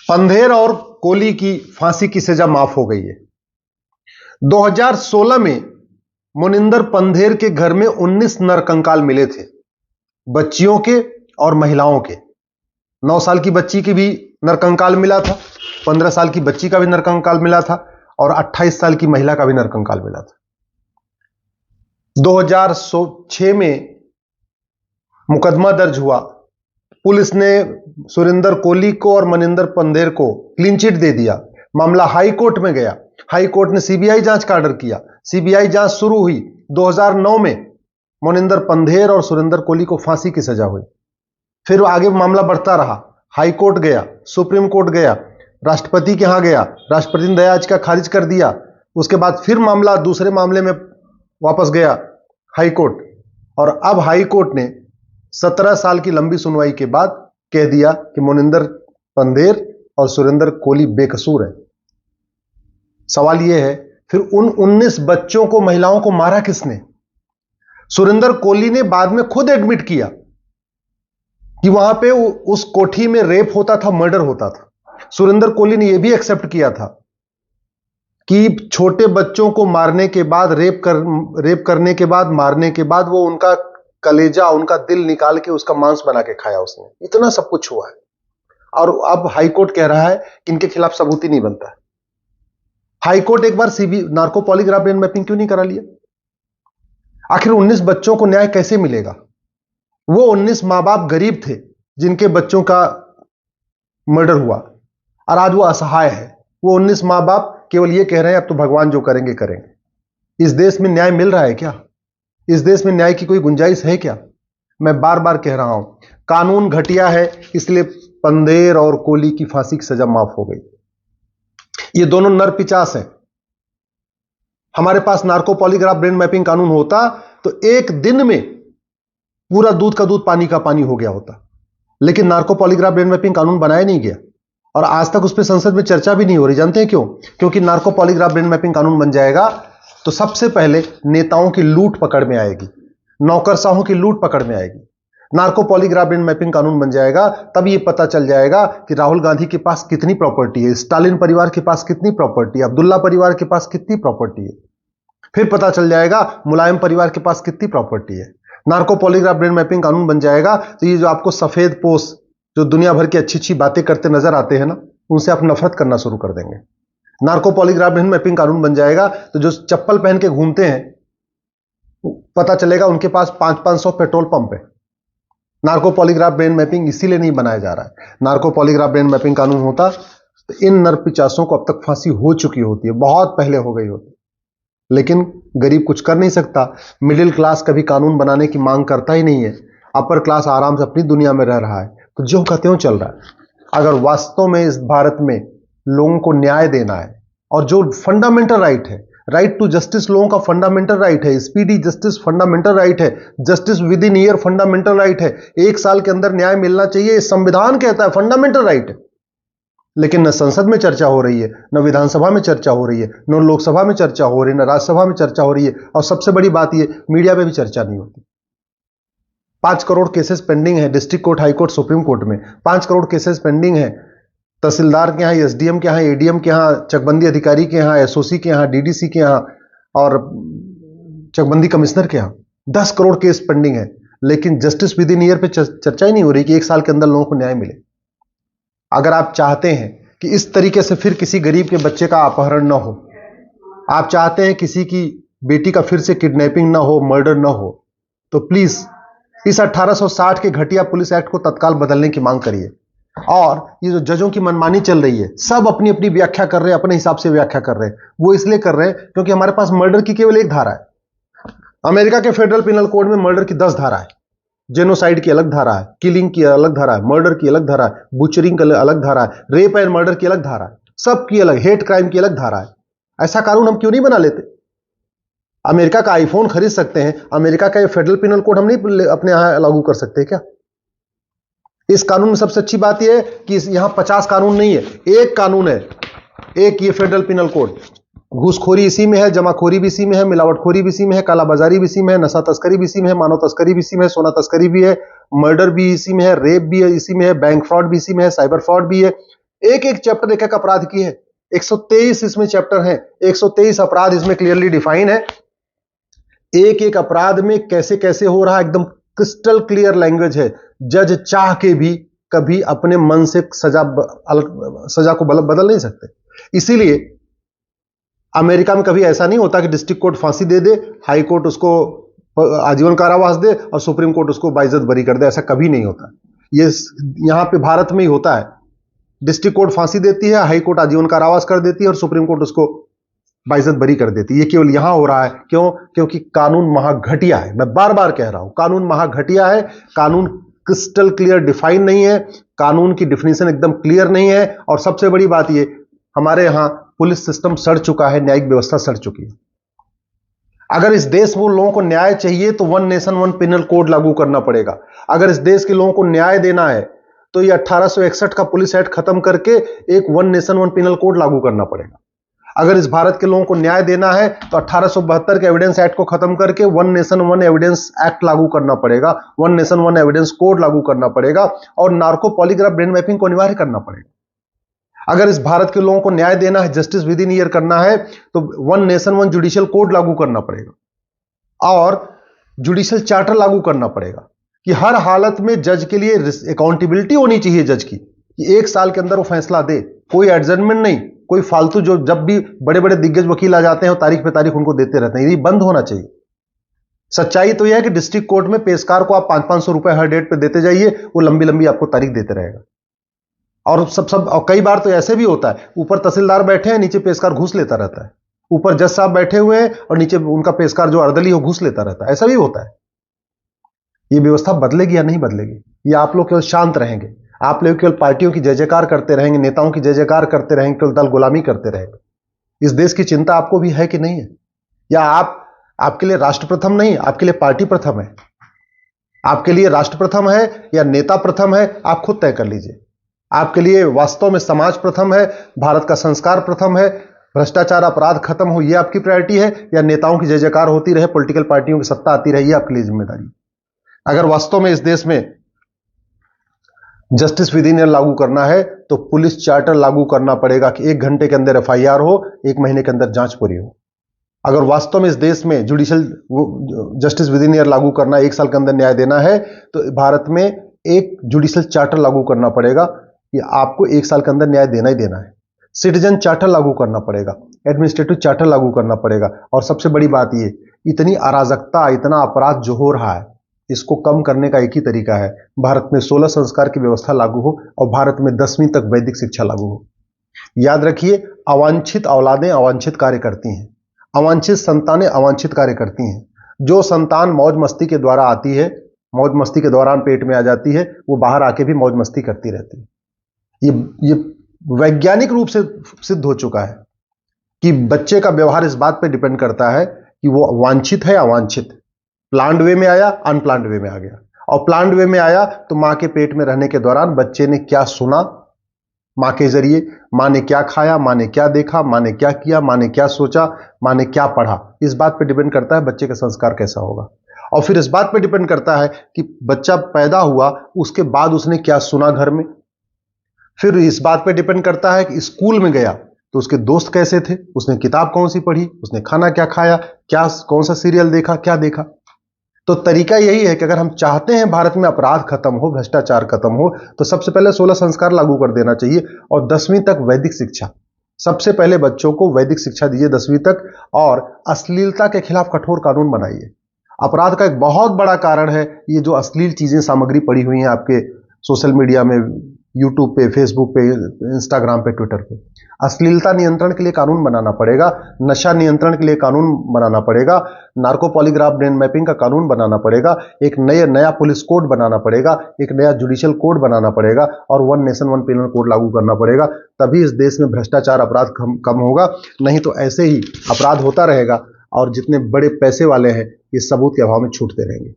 पंधेर और कोली की फांसी की सजा माफ हो गई है। 2016 में मोनिंदर पंधेर के घर में 19 नरकंकाल मिले थे, बच्चियों के और महिलाओं के। 9 साल की बच्ची की भी नरकंकाल मिला था, 15 साल की बच्ची का भी नरकंकाल मिला था और 28 साल की महिला का भी नरकंकाल मिला था। 2006 में मुकदमा दर्ज हुआ। पुलिस ने सुरेंद्र कोली को और मनिंदर पंधेर को क्लीन चिट दे दिया। मामला हाई कोर्ट में गया। हाई कोर्ट ने सीबीआई जांच का ऑर्डर किया। सीबीआई जांच शुरू हुई। 2009 में मोनिंदर पंधेर और सुरेंद्र कोली को फांसी की सजा हुई। फिर आगे मामला बढ़ता रहा। हाई कोर्ट गया, सुप्रीम कोर्ट गया, राष्ट्रपति के यहां गया, राष्ट्रपति ने दया याचिका खारिज कर दिया। उसके बाद फिर मामला दूसरे मामले में वापस गया हाई कोर्ट, और अब हाई कोर्ट ने 17 साल की लंबी सुनवाई के बाद कह दिया कि मोनिंदर पंधेर और सुरेंद्र कोली बेकसूर है। सवाल यह है, फिर उन 19 बच्चों को, महिलाओं को मारा किसने? सुरेंद्र कोली ने बाद में खुद एडमिट किया कि वहां पे उस कोठी में रेप होता था, मर्डर होता था। सुरेंद्र कोली ने यह भी एक्सेप्ट किया था कि छोटे बच्चों को मारने के बाद, रेप करने के बाद, मारने के बाद वो उनका कलेजा, उनका दिल निकाल के उसका मांस बना के खाया उसने। इतना सब कुछ हुआ है और अब हाई कोर्ट कह रहा है कि इनके खिलाफ सबूत ही नहीं बनता है। हाई कोर्ट एक बार नार्को पॉलीग्राफ ब्रेन मैपिंग क्यों नहीं करा लिया? आखिर 19 बच्चों को न्याय कैसे मिलेगा? वो 19 मां बाप गरीब थे जिनके बच्चों का मर्डर हुआ और आज वो असहाय है। वो 19 मां बाप केवल ये कह रहे हैं अब तो भगवान जो करेंगे करेंगे। इस देश में न्याय मिल रहा है क्या? इस देश में न्याय की कोई गुंजाइश है क्या? मैं बार बार कह रहा हूं, कानून घटिया है, इसलिए पंधेर और कोली की फांसी की सजा माफ हो गई। ये दोनों नर पिचास हैं। हमारे पास नार्को पॉलीग्राफ ब्रेन मैपिंग कानून होता तो एक दिन में पूरा दूध का दूध, पानी का पानी हो गया होता। लेकिन नार्को पॉलीग्राफ ब्रेन मैपिंग कानून बनाया नहीं गया और आज तक उस पर संसद में चर्चा भी नहीं हो रही। जानते हैं क्यों? क्योंकि नार्को पॉलीग्राफ ब्रेन मैपिंग कानून बन जाएगा तो सबसे पहले नेताओं की लूट पकड़ में आएगी, नौकरशाहों की लूट पकड़ में आएगी। नार्को पॉलीग्राफ ब्रेन मैपिंग कानून बन जाएगा तब यह पता चल जाएगा कि राहुल गांधी के पास कितनी प्रॉपर्टी है, स्टालिन परिवार के पास कितनी प्रॉपर्टी है, अब्दुल्ला परिवार के पास कितनी प्रॉपर्टी है। फिर पता चल जाएगा मुलायम परिवार के पास कितनी प्रॉपर्टी है। नार्को पॉलीग्राफ ब्रेन मैपिंग कानून बन जाएगा तो ये जो आपको सफेद पोश, जो दुनिया भर की अच्छी अच्छी बातें करते नजर आते हैं ना, उनसे आप नफरत करना शुरू कर देंगे। नार्को पॉलीग्राफ ब्रेन मैपिंग कानून बन जाएगा तो जो चप्पल पहन के घूमते हैं पता चलेगा उनके पास 500-500 पेट्रोल पंप है। नार्को पॉलीग्राफ ब्रेन मैपिंग इसीलिए नहीं बनाया जा रहा है। नार्को पॉलीग्राफ ब्रेन मैपिंग कानून होता तो इन नर पिचासों को अब तक फांसी हो चुकी होती है, बहुत पहले हो गई होती। लेकिन गरीब कुछ कर नहीं सकता। मिडिल क्लास कभी कानून बनाने की मांग करता ही नहीं है। अपर क्लास आराम से अपनी दुनिया में रह रहा है, तो ज्यों का त्यों चल रहा है। अगर वास्तव में इस भारत में लोगों को न्याय देना है और जो फंडामेंटल राइट है, राइट टू जस्टिस लोगों का फंडामेंटल राइट है, स्पीडी जस्टिस फंडामेंटल राइट है, justice with in year fundamental right है, 1 साल के अंदर न्याय मिलना चाहिए, संविधान कहता है, फंडामेंटल राइट है। लेकिन न संसद में चर्चा हो रही है, न विधानसभा में चर्चा हो रही है, न लोकसभा में चर्चा हो रही है, न राज्यसभा में चर्चा हो रही है, और सबसे बड़ी बात यह, मीडिया में भी चर्चा नहीं होती। 5 करोड़ केसेस पेंडिंग है district court, high court, supreme court में। 5 करोड़ केसेस पेंडिंग है तहसीलदार के यहाँ, एसडीएम के यहाँ, एडीएम के यहाँ, चकबंदी अधिकारी के यहाँ, एसओसी के यहाँ, डीडीसी के यहाँ और चकबंदी कमिश्नर के यहाँ। 10 करोड़ केस पेंडिंग है, लेकिन जस्टिस विद इन ईयर पे चर्चा ही नहीं हो रही कि 1 साल के अंदर लोगों को न्याय मिले। अगर आप चाहते हैं कि इस तरीके से फिर किसी गरीब के बच्चे का अपहरण ना हो, आप चाहते हैं किसी की बेटी का फिर से किडनैपिंग ना हो, मर्डर ना हो, तो प्लीज इस 1860 के घटिया पुलिस एक्ट को तत्काल बदलने की मांग करिए। और ये जो जजों की मनमानी चल रही है, सब अपनी अपनी व्याख्या कर रहे हैं, अपने हिसाब से व्याख्या कर रहे हैं। वो इसलिए कर रहे हैं क्योंकि हमारे पास मर्डर की केवल 1 धारा है। अमेरिका के फेडरल पिनल कोड में मर्डर की 10 धारा है। जेनोसाइड की अलग धारा है, किलिंग की अलग धारा है, मर्डर की अलग धारा है, बुचरिंग की अलग धारा है, रेप एंड मर्डर की अलग धारा है, सबकी अलग, हेट क्राइम की अलग धारा है। ऐसा कानून हम क्यों नहीं बना लेते? अमेरिका का आईफोन खरीद सकते हैं, अमेरिका का ये फेडरल पिनल कोड हम नहीं अपने यहां लागू कर सकते क्या? इस कानून में सबसे अच्छी बात यह है कि यहां 50 कानून नहीं है, एक कानून है, एक ये फेडरल पिनल कोड। घूसखोरी इसी में है, जमाखोरी भी इसी में है, मिलावटखोरी भी इसी में है, कालाबाजारी भी इसी में है, नशा तस्करी भी इसी में है, मानव तस्करी भी इसी में है, सोना तस्करी भी है, मर्डर भी इसी में है, रेप भी इसी में है, बैंक फ्रॉड भी इसी में है, साइबर फ्रॉड भी है, एक एक चैप्टर एक एक अपराध की है। 123 इसमें चैप्टर हैं, 123 अपराध इसमें क्लियरली डिफाइन है। एक एक अपराध में कैसे कैसे हो रहा है, एकदम क्रिस्टल क्लियर लैंग्वेज है। जज चाह के भी कभी अपने मन से सजा को बदल नहीं सकते। इसीलिए अमेरिका में कभी ऐसा नहीं होता कि डिस्ट्रिक्ट कोर्ट फांसी दे दे, हाई कोर्ट उसको आजीवन कारावास दे और सुप्रीम कोर्ट उसको बाइज्जत बरी कर दे। ऐसा कभी नहीं होता। ये यहां पे भारत में ही होता है। डिस्ट्रिक्ट कोर्ट फांसी देती है, हाई कोर्ट आजीवन कारावास कर देती है और सुप्रीम कोर्ट उसको बाइज्जत बरी कर देती है। ये केवल यहां हो रहा है। क्यों? क्योंकि कानून महाघटिया है। मैं बार बार कह रहा हूं, कानून महाघटिया है। कानून क्रिस्टल क्लियर डिफाइन नहीं है, कानून की डिफिनेशन एकदम क्लियर नहीं है। और सबसे बड़ी बात यह, हमारे यहां पुलिस सिस्टम सड़ चुका है, न्यायिक व्यवस्था सड़ चुकी है। अगर इस देश में लोगों को न्याय चाहिए तो one nation one penal code लागू करना पड़ेगा। अगर इस देश के लोगों को न्याय देना है तो ये 1861 का पुलिस एक्ट खत्म करके एक one nation one penal code लागू करना पड़ेगा। अगर इस भारत के लोगों को न्याय देना है तो 1872 के एविडेंस एक्ट को खत्म करके one nation one evidence act लागू करना पड़ेगा, one nation one evidence code लागू करना पड़ेगा और नार्को पॉलीग्राफ ब्रेन मैपिंग को अनिवार्य करना पड़ेगा। अगर इस भारत के लोगों को न्याय देना है, जस्टिस विद इन ईयर करना है, तो one nation one judicial code लागू करना पड़ेगा और जुडिशियल चार्टर लागू करना पड़ेगा कि हर हालत में जज के लिए अकाउंटेबिलिटी होनी चाहिए जज की, कि एक साल के अंदर वो फैसला दे, कोई एडजर्नमेंट नहीं, कोई फालतू जो जब भी बड़े बड़े दिग्गज वकील आ जाते हैं और तारीख पे तारीख उनको देते रहते हैं। ये बंद होना चाहिए। सच्चाई तो यह है कि डिस्ट्रिक्ट कोर्ट में पेशकार को आप 500-500 रुपए हर डेट पे देते जाइए, वो लंबी लंबी आपको तारीख देते रहेगा। और और कई बार तो ऐसे भी होता है, ऊपर तहसीलदार बैठे हैं, नीचे पेशकार घूस लेता रहता है। ऊपर जज साहब बैठे हुए हैं और नीचे उनका पेशकार जो अर्दली हो घूस लेता रहता है। ऐसा भी होता है। ये व्यवस्था बदलेगी या नहीं बदलेगी? ये आप लोग केवल शांत रहेंगे, आप लोग केवल पार्टियों की जय जयकार करते रहेंगे, नेताओं की जय जयकार करते रहेंगे, केवल दल गुलामी करते रहेंगे। इस देश की चिंता आपको भी है कि नहीं है? या आपके लिए राष्ट्र प्रथम नहीं, आपके लिए पार्टी प्रथम है? आपके लिए राष्ट्र प्रथम है या नेता प्रथम है? आप खुद तय कर लीजिए। आपके लिए वास्तव में समाज प्रथम है, भारत का संस्कार प्रथम है, भ्रष्टाचार अपराध खत्म हो, ये आपकी प्रायोरिटी है, या नेताओं की जय जयकार होती रहे, पॉलिटिकल पार्टियों की सत्ता आती रही, आपके लिए जिम्मेदारी? अगर वास्तव में इस देश में जस्टिस विद इन ईयर लागू करना है तो पुलिस चार्टर लागू करना पड़ेगा कि 1 घंटे के अंदर एफआईआर हो, 1 महीने के अंदर जांच पूरी हो। अगर वास्तव में इस देश में judicial justice with in year लागू करना, 1 साल के अंदर न्याय देना है, तो भारत में एक जुडिशियल चार्टर लागू करना पड़ेगा कि आपको 1 साल के अंदर न्याय देना ही देना है। सिटीजन चार्टर लागू करना पड़ेगा, एडमिनिस्ट्रेटिव चार्टर लागू करना पड़ेगा। और सबसे बड़ी बात ये, इतनी अराजकता, इतना अपराध जो हो रहा है, इसको कम करने का एक ही तरीका है, भारत में 16 संस्कार की व्यवस्था लागू हो और भारत में 10वीं तक वैदिक शिक्षा लागू हो। याद रखिए, अवांछित औलादें अवांछित कार्य करती हैं, अवांछित संतानें अवांछित कार्य करती हैं। जो संतान मौज मस्ती के द्वारा आती है, मौज मस्ती के दौरान पेट में आ जाती है, वो बाहर आके भी मौज मस्ती करती रहती है। ये वैज्ञानिक रूप से सिद्ध हो चुका है कि बच्चे का व्यवहार इस बात पे डिपेंड करता है कि वो वांछित है या अवांछित। प्लान्ड वे में आया, अनप्लान्ड वे में आ गया। और प्लान्ड वे में आया तो मां के पेट में रहने के दौरान बच्चे ने क्या सुना, मां के जरिए, मां ने क्या खाया, मां ने क्या देखा, मां ने क्या किया, मां ने क्या सोचा, मां ने क्या पढ़ा, इस बात पे डिपेंड करता है बच्चे का संस्कार कैसा होगा। और फिर इस बात पे डिपेंड करता है कि बच्चा पैदा हुआ उसके बाद उसने क्या सुना घर में। फिर इस बात पे डिपेंड करता है कि स्कूल में गया तो उसके दोस्त कैसे थे, उसने किताब कौन सी पढ़ी, उसने खाना क्या खाया, कौन सा सीरियल देखा, क्या देखा। तो तरीका यही है कि अगर हम चाहते हैं भारत में अपराध खत्म हो, भ्रष्टाचार खत्म हो, तो सबसे पहले 16 संस्कार लागू कर देना चाहिए और 10वीं तक वैदिक शिक्षा। सबसे पहले बच्चों को वैदिक शिक्षा दीजिए 10वीं तक, और अश्लीलता के खिलाफ कठोर कानून बनाइए। अपराध का एक बहुत बड़ा कारण है ये जो अश्लील चीजें, सामग्री पड़ी हुई हैं आपके सोशल मीडिया में, यूट्यूब पे, फेसबुक पे, इंस्टाग्राम पे, ट्विटर पे। अश्लीलता नियंत्रण के लिए कानून बनाना पड़ेगा, नशा नियंत्रण के लिए कानून बनाना पड़ेगा, नार्को पॉलीग्राफ ब्रेन मैपिंग का कानून बनाना पड़ेगा, एक नया पुलिस कोड बनाना पड़ेगा, एक नया जुडिशियल कोड बनाना पड़ेगा और one nation one penal code लागू करना पड़ेगा। तभी इस देश में भ्रष्टाचार अपराध कम होगा। नहीं तो ऐसे ही अपराध होता रहेगा और जितने बड़े पैसे वाले हैं ये सबूत के अभाव में छूटते रहेंगे।